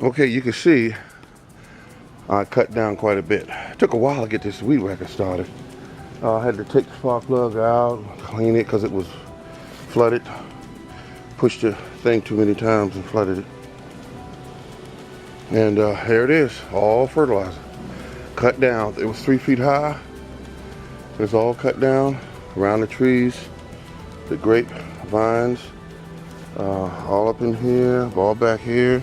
Okay, you can see I cut down quite a bit. It took a while to get this weed whacker started. I had to take the spark plug out, clean it because it was flooded. Pushed the thing too many times and flooded it. And here it is, all fertilizer. Cut down. It was 3 feet high. It's all cut down around the trees, the grape vines, all up in here, all back here.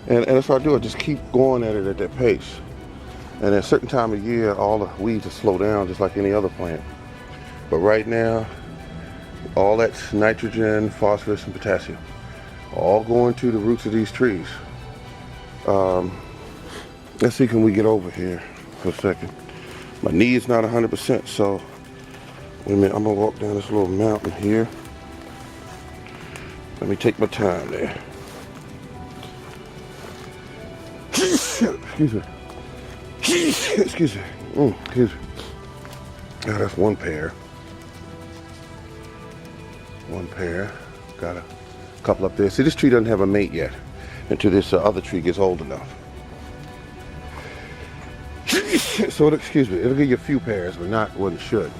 And that's what I do. I just keep going at it at that pace. And at a certain time of year, all the weeds will slow down just like any other plant. But right now, all that's nitrogen, phosphorus, and potassium, all going to the roots of these trees. Let's see, can we get over here for a second? My knee is not 100%, so wait a minute, I'm gonna walk down this little mountain here. Let me take my time there. Excuse me. Excuse me. Excuse me. Now that's one pair. One pair. Got a couple up there. See, this tree doesn't have a mate yet until this other tree gets old enough. So, excuse me, it'll give you a few pairs, but not what it should.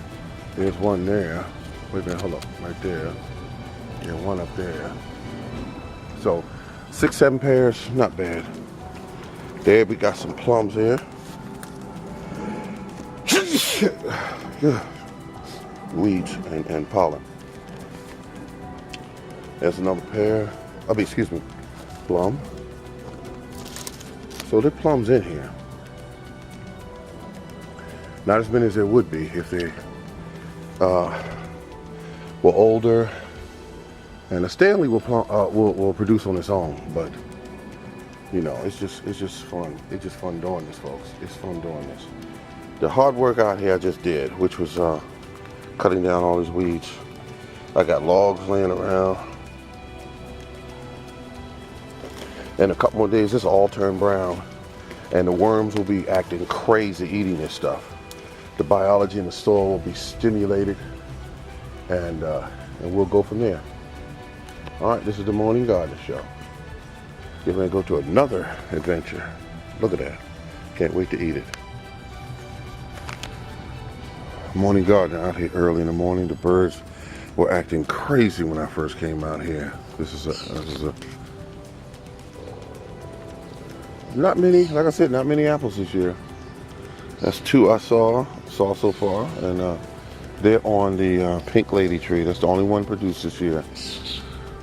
There's one there. Wait a minute, hold up. Right there. Yeah, one up there. So, 6, 7 pairs, not bad. There, we got some plums here. Weeds and pollen. There's another pair. Excuse me, plum. So there are plums in here. Not as many as there would be if they were older. And the Stanley will produce on its own, but you know, it's just fun. It's just fun doing this, folks. It's fun doing this. The hard work out here I just did, which was cutting down all these weeds. I got logs laying around. In a couple more days, this will all turn brown, and the worms will be acting crazy eating this stuff. The biology in the soil will be stimulated, and we'll go from there. All right, this is the Morning Garden Show. We're going to go to another adventure. Look at that. Can't wait to eat it. Morning garden out here early in the morning. The birds were acting crazy when I first came out here. This is a not many, like I said, not many apples this year. That's 2 I saw so far, and they're on the pink lady tree. That's the only one produced this year.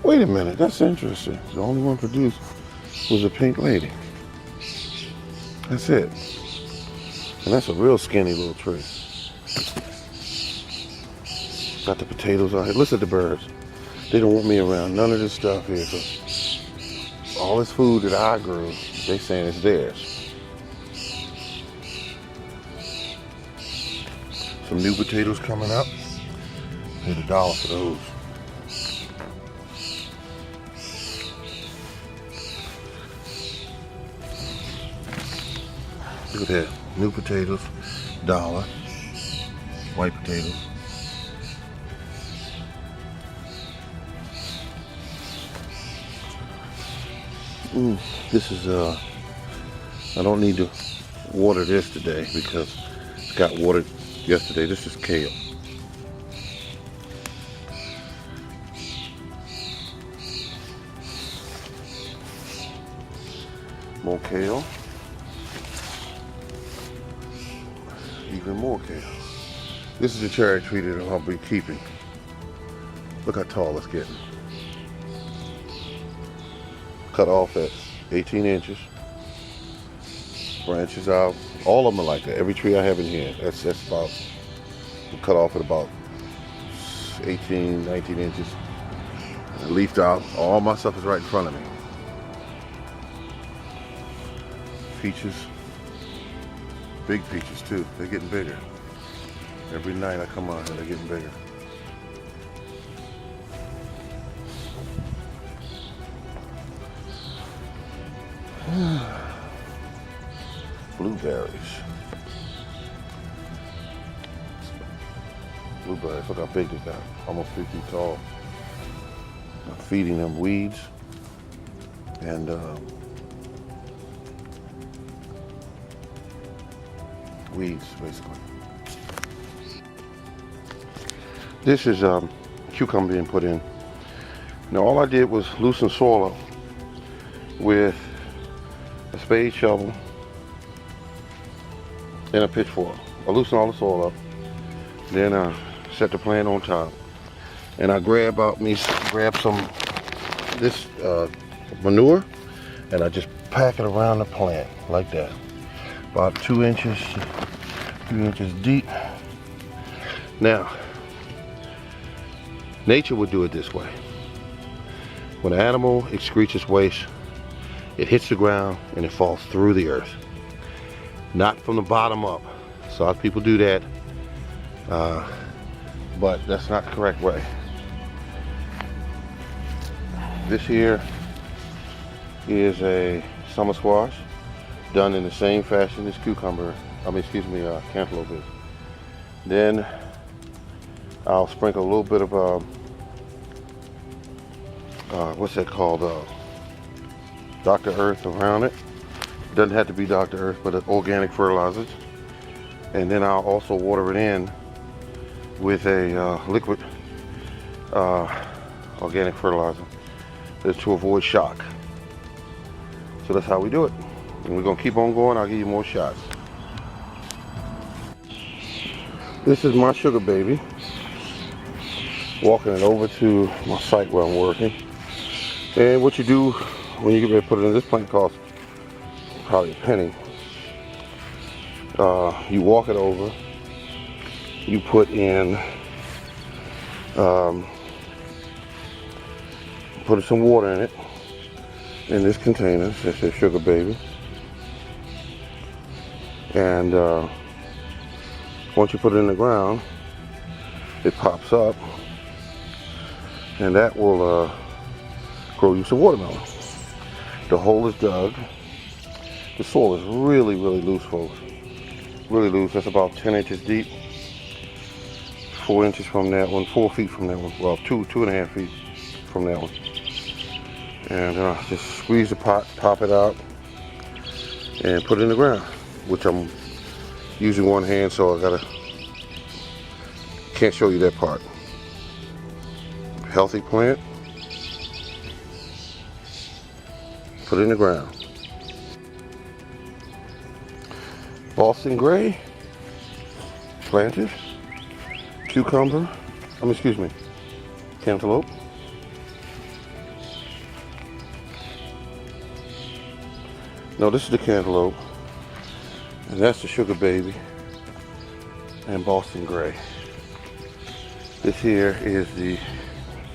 Wait a minute, that's interesting. The only one produced was a pink lady. That's it. And that's a real skinny little tree. Got the potatoes out here. Listen to the birds. They don't want me around none of this stuff here. So all this food that I grew, they saying it's theirs. Some new potatoes coming up. Paid $1 for those. Look at that. New potatoes, $1. White potatoes. This is I don't need to water this today because it got watered yesterday. This is kale. More kale. Even more kale. This is a cherry tree that I'll be keeping. Look how tall it's getting. Cut off at 18 inches. Branches out. All of them are like that. Every tree I have in here. That's about cut off at about 18, 19 inches. And leafed out. All my stuff is right in front of me. Peaches. Big peaches too. They're getting bigger. Every night I come out here, they're getting bigger. Blueberries. Blueberries, look how big they got. Almost 3 feet tall. I'm feeding them weeds and weeds, basically. This is cucumber being put in. Now all I did was loosen soil up with a spade shovel and a pitchfork. I loosened all the soil up, then I set the plant on top, and I grab some this manure, and I just pack it around the plant like that, about 2 inches, 3 inches deep. Now, nature would do it this way. When an animal excretes its waste, it hits the ground and it falls through the earth, not from the bottom up. So a lot of people do that, but that's not the correct way. This here is a summer squash done in the same fashion as cantaloupe is. Then I'll sprinkle a little bit of what's that called? Dr. Earth around it. Doesn't have to be Dr. Earth, but organic fertilizers. And then I'll also water it in with a liquid organic fertilizer. That's to avoid shock. So that's how we do it. And we're gonna keep on going. I'll give you more shots. This is my sugar baby. Walking it over to my site where I'm working. And what you do when you get ready to put it in, this plant costs probably a penny. You walk it over. You put in, put some water in it, in this container. It says sugar baby. And once you put it in the ground, it pops up, and that will grow you some watermelon. The hole is dug. The soil is really, really loose, folks. Really loose. That's about 10 inches deep. 4 inches from that one, 4 feet from that one. Well, 2.5 feet from that one. And just squeeze the pot, pop it out, and put it in the ground. Which I'm using one hand, so can't show you that part. Healthy plant. Put it in the ground. Boston Gray, planted. Cucumber, cantaloupe. No, this is the cantaloupe. And that's the sugar baby. And Boston Gray. This here is the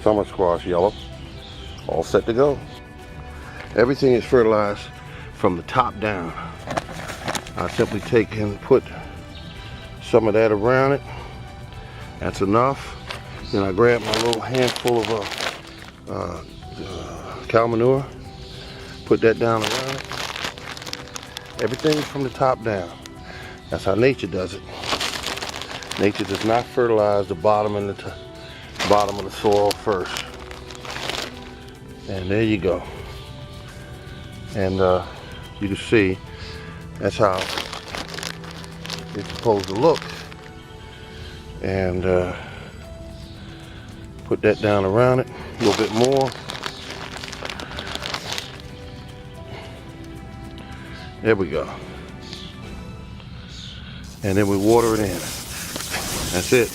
summer squash yellow. All set to go. Everything is fertilized from the top down. I simply take and put some of that around it. That's enough. Then I grab my little handful of cow manure, put that down around it. Everything's from the top down. That's how nature does it. Nature does not fertilize the bottom and the bottom of the soil first. And there you go. And you can see that's how it's supposed to look. And put that down around it a little bit more. There we go. And then we water it in. That's it.